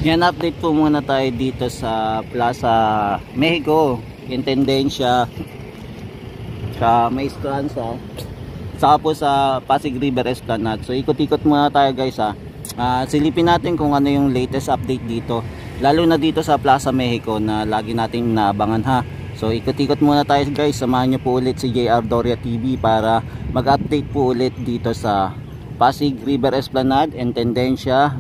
Yan, update po muna tayo dito sa Plaza Mexico, Intendencia, sa May Esperanza, saka po sa Pasig River Esplanade. So ikot-ikot muna tayo guys ha. Silipin natin kung ano yung latest update dito, lalo na dito sa Plaza Mexico na lagi nating naabangan ha. So ikot-ikot muna tayo guys, samahan nyo po ulit si JR Doria TV para mag-update po ulit dito sa Pasig River Esplanade, Intendencia,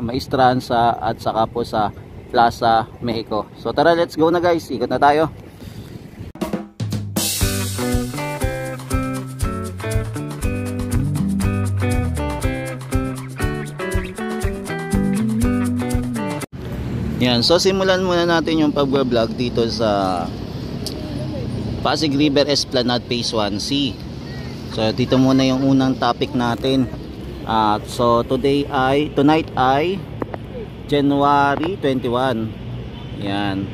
Maestranza at saka po sa Plaza Mexico. So tara, let's go na guys, ikot na tayo. Yan, so simulan muna natin yung pag-vlog dito sa Pasig River Esplanade Phase 1C. So dito muna yung unang topic natin. So tonight ay January 21. Yan.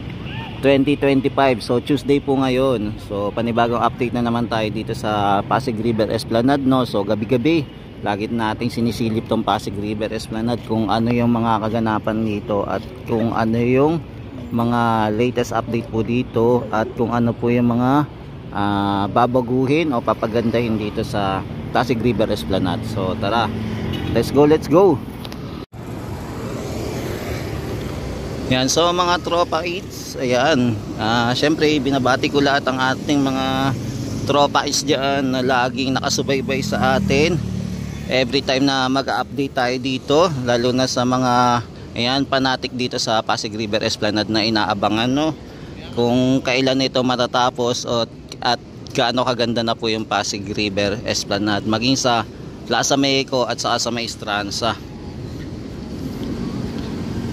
2025. So Tuesday po ngayon. So panibagong update na naman tayo dito sa Pasig River Esplanade, no. So gabi-gabi lagi nating sinisilip tong Pasig River Esplanade kung ano yung mga kaganapan dito at kung ano yung mga latest update po dito at kung ano po yung mga babaguhin o papagandahin dito sa Pasig River Esplanade. So tara, let's go. Yan, so mga tropa eats, ayan, syempre binabati ko lahat ang ating mga tropa eats dyan na laging nakasubaybay sa atin every time na mag-update tayo dito, lalo na sa mga ayan, fanatic dito sa Pasig River Esplanade na inaabangan, no, kung kailan ito matatapos at gaano kaganda na po yung Pasig River Esplanade maging sa Plaza Mexico at saka sa Maestranza.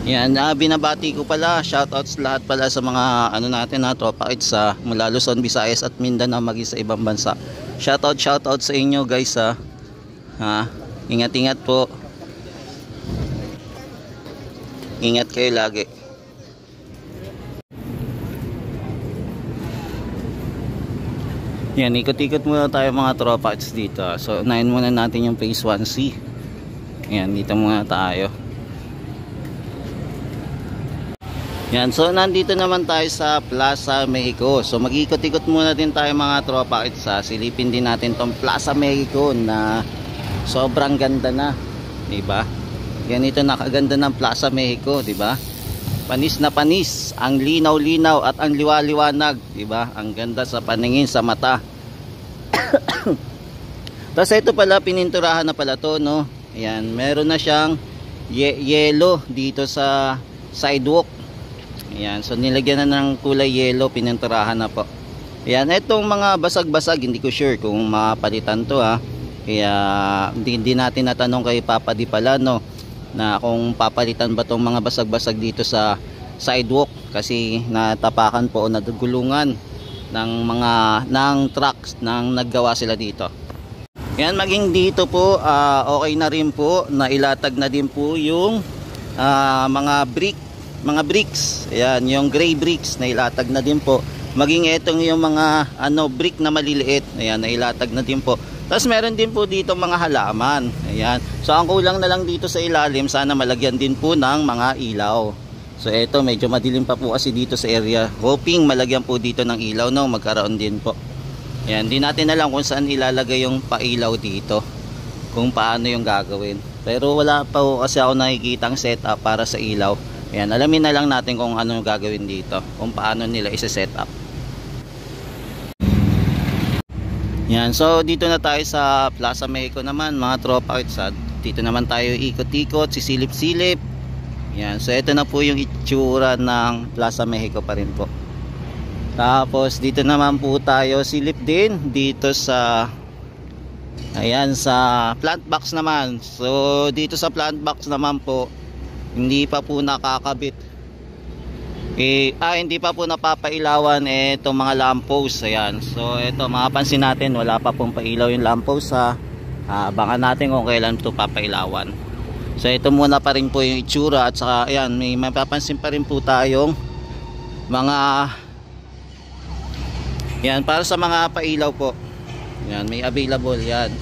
Yan, binabati ko pala, shoutouts lahat pala sa mga ano natin na tropa sa mula Luzon, Visayas at Mindanao maging sa ibang bansa. Shoutout sa inyo guys ha. Ingat po. Ingat kayo lagi. Yan, ikot-ikot muna tayo mga tropa dito. So unahin muna natin yung phase 1C. Yan, dito muna tayo. Yan, so nandito naman tayo sa Plaza Mexico. So mag-ikot-ikot muna din tayo mga tropa sa silipin din natin tong Plaza Mexico na sobrang ganda na, 'di ba? Ganito nakaganda ng Plaza Mexico, 'di ba? Panis na panis, ang linaw-linaw at ang liwa-liwanag, 'di ba? Ang ganda sa paningin, sa mata. Tapos ito pala pininturahan na pala 'to, no? Ayan, meron na siyang yellow dito sa sidewalk. Ayan, so nilagyan na ng kulay yellow, pininturahan na po. Ayan, itong mga basag-basag, hindi ko sure kung mapalitan 'to ha. Kaya hindi natin natanong kay Papa Di pala, no, na kung papalitan ba tong mga basag-basag dito sa sidewalk kasi natapakan po o nadugulungan ng trucks nang naggawa sila dito. Yan, maging dito po okay na rin po na ilatag na din po yung mga bricks. Ayan, yung gray bricks na ilatag na din po. Maging etong yung mga brick na maliliit, ayan, na ilatag na din po. Tapos meron din po dito mga halaman. Ayan. So ang kulang na lang dito sa ilalim, sana malagyan din po ng mga ilaw. So ito, medyo madilim pa po kasi dito sa area. Hoping malagyan po dito ng ilaw, no, magkaroon din po. Ayan, di natin alam kung saan ilalagay yung pailaw dito, kung paano yung gagawin. Pero wala pa po kasi ako nakikitang setup para sa ilaw. Ayan, alamin na lang natin kung ano yung gagawin dito, kung paano nila isa-setup. Yan, so dito na tayo sa Plaza Mexico naman mga tropa. Dito naman tayo ikot-ikot, sisilip-silip. Yan, so ito na po yung itsura ng Plaza Mexico pa rin po. Tapos dito naman po tayo silip din dito sa ayan, sa plant box naman. So dito sa plant box naman po hindi pa po nakakabit. Hindi pa po napapailawan itong mga lamppost. Ayan, so ito mapapansin natin wala pa pong pailaw yung lamppost ha. Abangan natin kung kailan ito papailawan. So ito muna pa rin po yung itsura at saka ayan, may mapapansin pa rin po tayong mga yan para sa mga pailaw po. Yan, may available yan.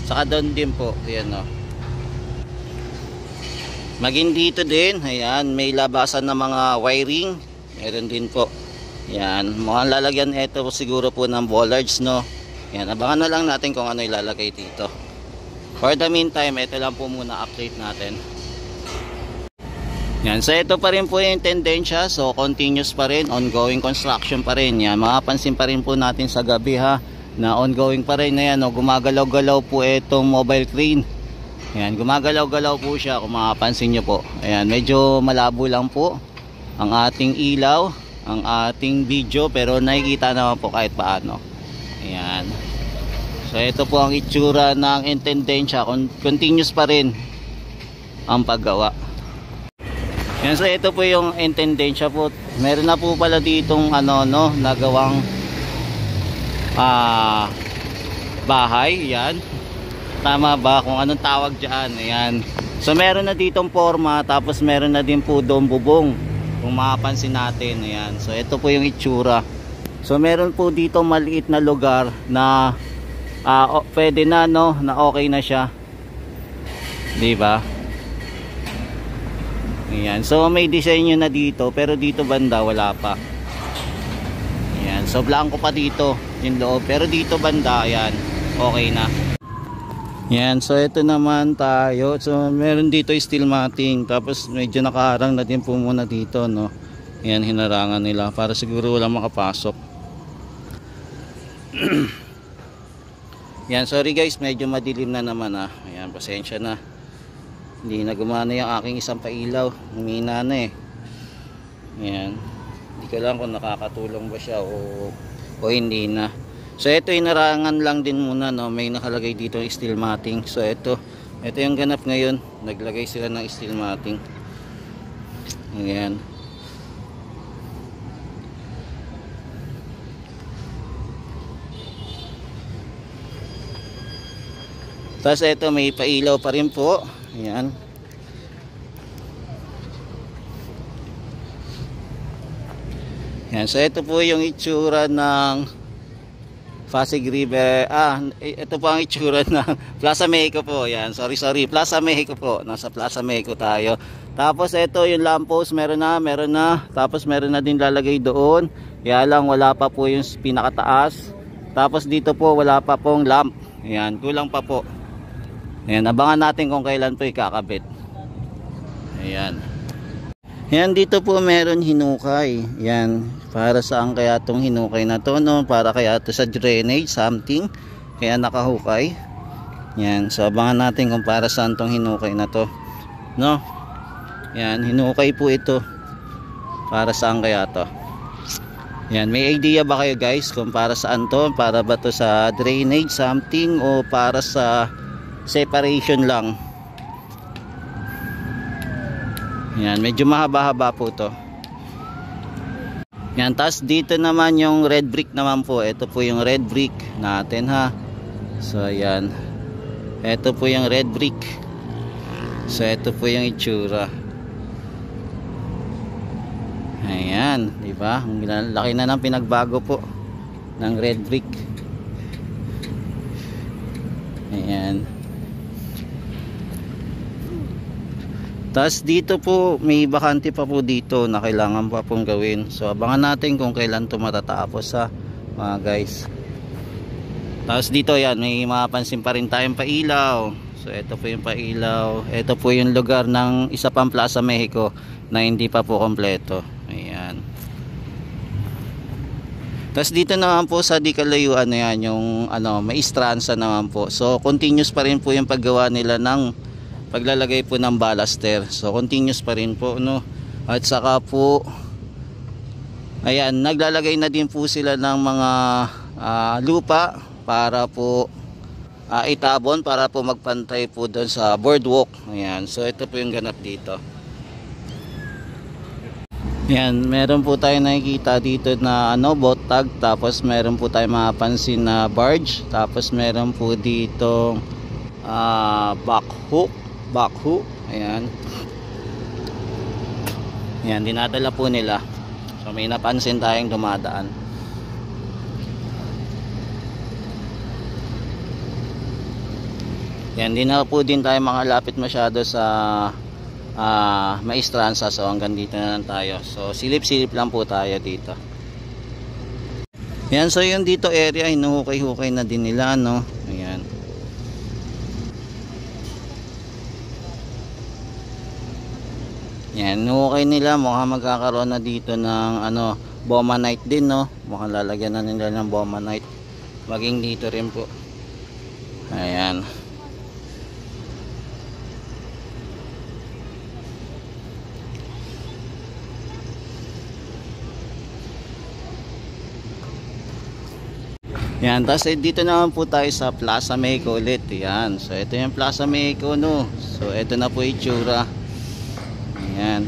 Saka doon din po, ayan, no. Maging dito din, ayan, may labasan na mga wiring. Meron din po. Ayan, mukhang lalagyan ito siguro po ng bollards, no. Ayan, abangan na lang natin kung ano ilalagay dito. For the meantime, ito lang po muna update natin. Yan, so ito pa rin po yung tendensya. So continuous pa rin, ongoing construction pa rin. Yan, makapansin pa rin po natin sa gabi ha, na ongoing pa rin na yan, no? Gumagalaw-galaw po itong mobile crane. Yan, gumagalaw-galaw po siya kung makapansin nyo po. Ayan, medyo malabo lang po ang ating ilaw, ang ating video, pero nakikita naman po kahit paano. Ayan. So ito po ang itsura ng intendensya, continuous pa rin ang paggawa. Yan, so ito po yung intendensya po. Meron na po pala ditong nagawang bahay. Yan, tama ba kung anong tawag dyan? Ayan. So meron na ditong forma, tapos meron na din po doon bubong, kung makapansin natin. Ayan. So ito po yung itsura. So meron po dito maliit na lugar na pwede na, no, na okay na siya, di ba? Ayan. So may disenyo na dito, pero dito banda wala pa. Ayan. So blanco pa dito yung loob, pero dito banda, ayan, okay na. Yan, so ito naman tayo. So meron dito steel matting, tapos medyo nakaharang na din po muna dito, no. Yan, hinarangan nila para siguro walang makapasok. Yan, sorry guys, medyo madilim na naman ha. Ayan, pasensya na. Hindi na gumana yung aking isang pailaw. Humina na eh. Yan. Hindi ko lang kung nakakatulong ba siya o hindi na. So ito inarangan lang din muna, no. May nakalagay dito yung steel matting. So ito yung ganap ngayon. Naglagay sila ng steel matting. Ayan. Tapos ito may pailaw pa rin po. Ayan. Ayan. So ito po yung itsura ng Pasig River. Ito po ang itsura ng Plaza Mexico po. Yan, sorry, Plaza Mexico po. Nasa Plaza Mexico tayo. Tapos ito yung lamppost, meron na. Tapos meron na din lalagay doon. Kaya lang wala pa po yung pinakataas. Tapos dito po wala pa pong lamp. Ayan, kulang pa po. Ayan, abangan natin kung kailan po ikakabit. Ayan. Yan, dito po meron hinukay. Yan, para saan kaya itong hinukay na to, no? Para kaya ito sa drainage, something. Kaya nakahukay. Yan, so abangan natin kung para saan itong hinukay na to, no? Yan, hinukay po ito. Para saan kaya to? Yan, may idea ba kayo guys kung para saan to? Para ba to sa drainage, something, o para sa separation lang? Yan, medyo mahaba-haba po to. Yan, tas dito naman yung red brick naman po. Ito po yung red brick natin ha. So ayan. Ito po yung red brick. So ito po yung itsura. Ayan, di ba? Ang laki na ng pinagbago po ng red brick. Ayan. Tapos dito po may bakante pa po dito na kailangan pa pong gawin. So abangan natin kung kailan ito matatapos ha, mga guys. Tapos dito yan, may mapapansin pa rin tayong pailaw. So ito po yung pailaw. Ito po yung lugar ng isa pang Plaza Mexico na hindi pa po kompleto. Ayan. Tapos dito naman po sa di kalayuan na yan, yung may istransa naman po. So continuous pa rin po yung paggawa nila ng paglalagay po ng ballaster. So continuous pa rin po, no. At saka po ayan, naglalagay na din po sila ng mga lupa para po itabon, para po magpantay po doon sa boardwalk. Ayan, so ito po yung ganap dito. Ayan, meron po tayo nakikita dito na boat tag. Tapos meron po tayo mapapansin na barge. Tapos meron po dito backhook. Ayan. Ayan, dinadala po nila. So may napansin tayong dumadaan. Ayan, di na po din tayo makalapit masyado sa Maestranza. So hanggang dito na lang tayo. So silip-silip lang po tayo dito. Yan, so yung dito area hinuhukay-hukay na din nila, no. Ayan. Yan, hinuhukay nila, mukhang magkakaroon na dito ng Bomanite din, no. Mukhang lalagyan na nila ng Bomanite. Maging dito rin po. Ayan. Yan, tapos dito naman po tayo sa Plaza Mexico ulit. Yan, so ito yung Plaza Mexico, no. So ito na po yung itsura. Yan.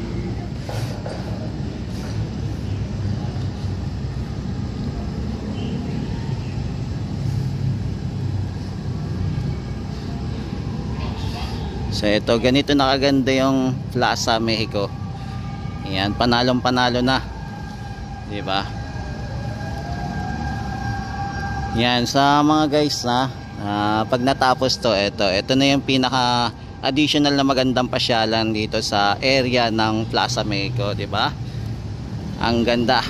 So ito, ganito nakaganda yung Plaza Mexico. Yan, panalong panalo na, di ba? Yan, sa mga guys na pag natapos to, ito na yung pinaka additional na magandang pasyalan dito sa area ng Plaza Mexico, di ba? Ang ganda.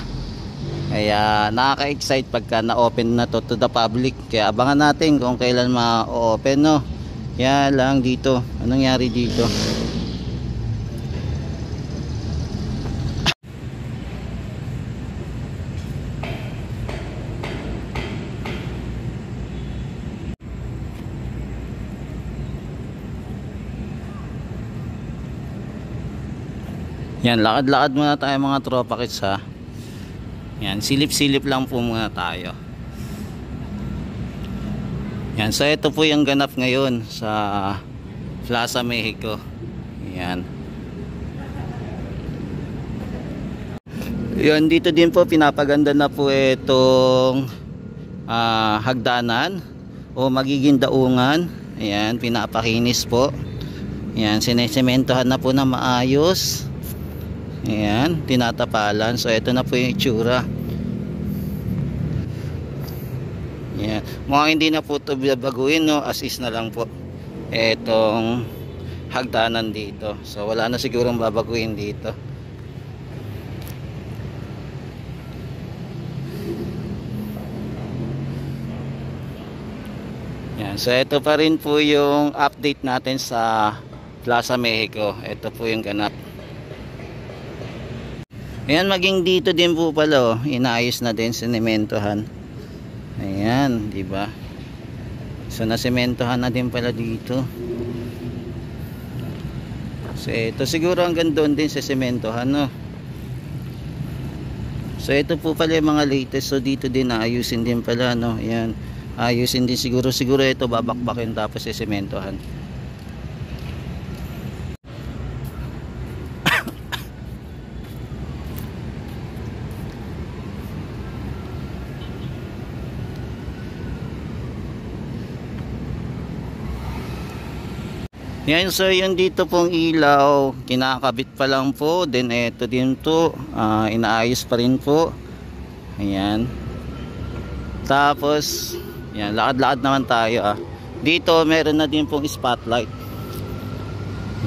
Kaya nakaka-excite pagka na-open na to the public. Kaya abangan natin kung kailan ma-open, no. Yan lang dito. Anong nangyari dito? Yan, lakad-lakad muna tayo mga tropa kits, ha. Yan, silip-silip lang po muna tayo. Yan, so ito po yung ganap ngayon sa Plaza Mexico. Yan. Yan, dito din po pinapaganda na po itong hagdanan o magiging daungan. Ayan, pinapakinis po. Yan, sinesementohan na po na maayos. Ayan, tinatapalan. So ito na po yung itsura. Ayan, mukhang hindi na po ito baguhin, no? As is na lang po etong hagdanan dito. So wala na sigurong babaguhin dito. Ayan, so ito pa rin po yung update natin sa Plaza Mexico. Ito po yung ganap. Ayan, maging dito din po pala, inaayos na din, sinementohan. Ayan, di ba? So nasementohan na din pala dito. So ito siguro hanggang doon din sa sementohan, no. So ito po pala yung mga latest. So dito din naayusin din pala, no. Ayan, ayusin din siguro ito babakbakin tapos sementohan. Yan, so yung dito pong ilaw kinakabit pa lang po. Then eto din to, inaayos pa rin po. Ayan. Tapos yan, lakad-lakad naman tayo, Dito meron na din pong spotlight.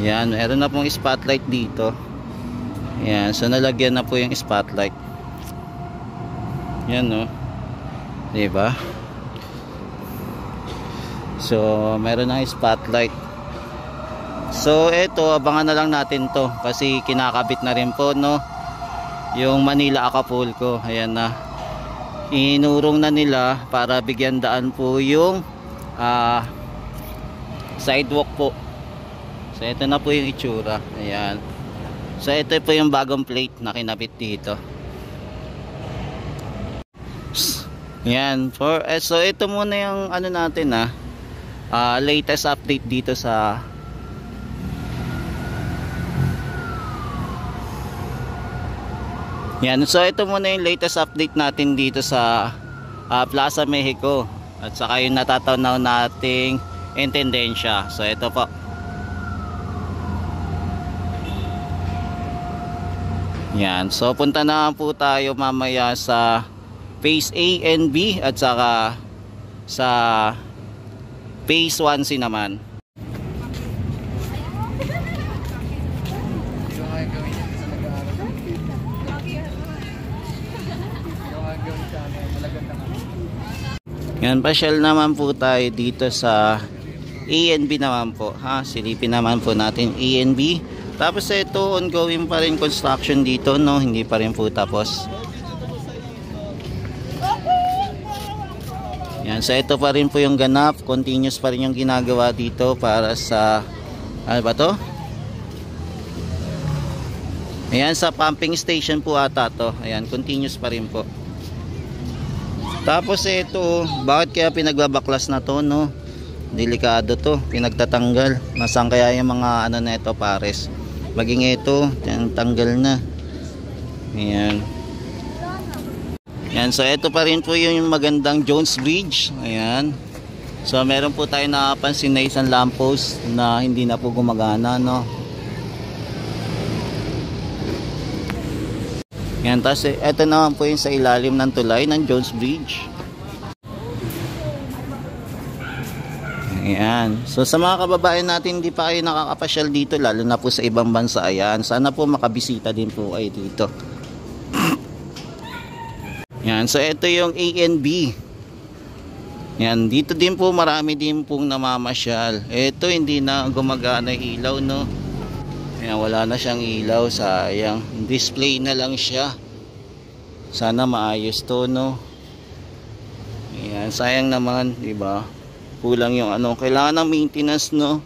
Yan, meron na pong spotlight dito. Yan, so nalagyan na po yung spotlight. Yan, no. Diba? So meron na spotlight. So eto, abangan na lang natin to kasi kinakabit na rin po, no, yung Manila Acapulco. Ayan na, inurong na nila para bigyan daan po yung sidewalk po. So ito na po yung itsura. Ayan, so ito po yung bagong plate na kinabit dito. Ayan, so ito muna yung natin, latest update dito sa yan. So ito muna yung latest update natin dito sa Plaza Mexico at saka yung natatanaw nating intendensya. So ito po. Yan, so punta na po tayo mamaya sa Phase A and B at saka sa Phase 1C naman. Yan, pasyal naman po tayo dito sa A&B naman po, ha. Silipin naman po natin A&B. Tapos ito, ongoing pa rin construction dito, no, hindi pa rin po tapos. Yan, so ito pa rin po yung ganap, continuous pa rin yung ginagawa dito para sa, ano ba to? Ayan, sa pumping station po ata to. Ayan, continuous pa rin po. Tapos ito, bakit kaya pinagbabaklas na to, no? Delikado to, pinagtatanggal. Nasaan kaya yung mga ano na ito, pares? Maging ito, tanggal na. Ayan. Ayan, so ito pa rin po yung magandang Jones Bridge. Ayan. So meron po tayo nakapansin na isang lamppost na hindi na po gumagana, no? Ayan, tapos ito naman po yung sa ilalim ng tulay ng Jones Bridge. Ayan. So sa mga kababayan natin hindi pa kayo nakakapasyal dito, lalo na po sa ibang bansa, ayan, sana po makabisita din po kayo dito. Ayan, so ito yung A&B. Ayan, dito din po marami din pong namamasyal. Ito hindi na gumagana ilaw, no. Ayan, wala na siyang ilaw, sayang. Display na lang siya. Sana maayos to, no. Ayan, sayang naman, diba? Kulang yung ano, kailangan ng maintenance, no.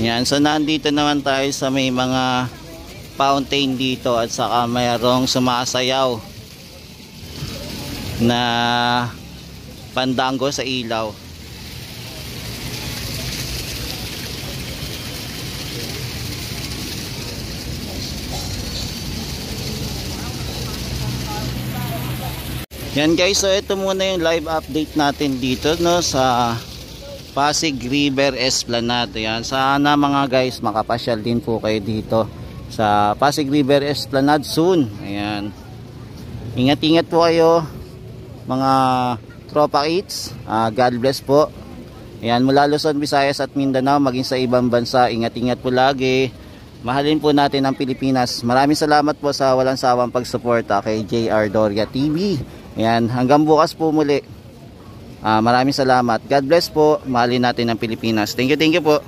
Yan, so nandito naman tayo sa may mga fountain dito at saka mayroong sumasayaw na pandango sa ilaw. Yan guys, so ito muna yung live update natin dito, no, sa Pasig River Esplanade. Yan, sana mga guys makapasyal din po kayo dito sa Pasig River Esplanade soon. Ayan, ingat-ingat po kayo mga tropa kids. God bless po. Ayan, mula Luzon, Visayas at Mindanao, maging sa ibang bansa, ingat-ingat po lagi. Mahalin po natin ang Pilipinas. Maraming salamat po sa walang sawang pagsuporta kay JR Doria TV. Ayan, hanggang bukas po muli. Maraming salamat. God bless po. Mahalin natin ang Pilipinas. Thank you po.